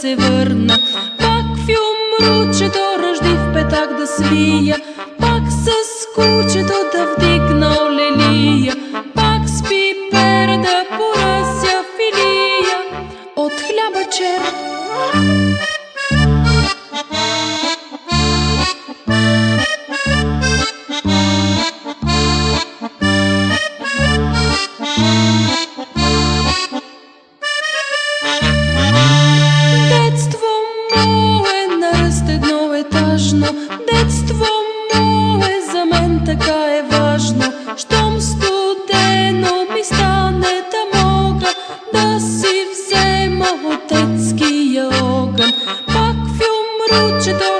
се върна. Пак в юмручето ръждив петак да свия, пак с кучето да вдигна лелия, пак с пипер да поръся филия от хляба чер. Детство мое за мен така е важно. Щом студено ми стане, да мога да си взема от детския огън. Пак в юмручето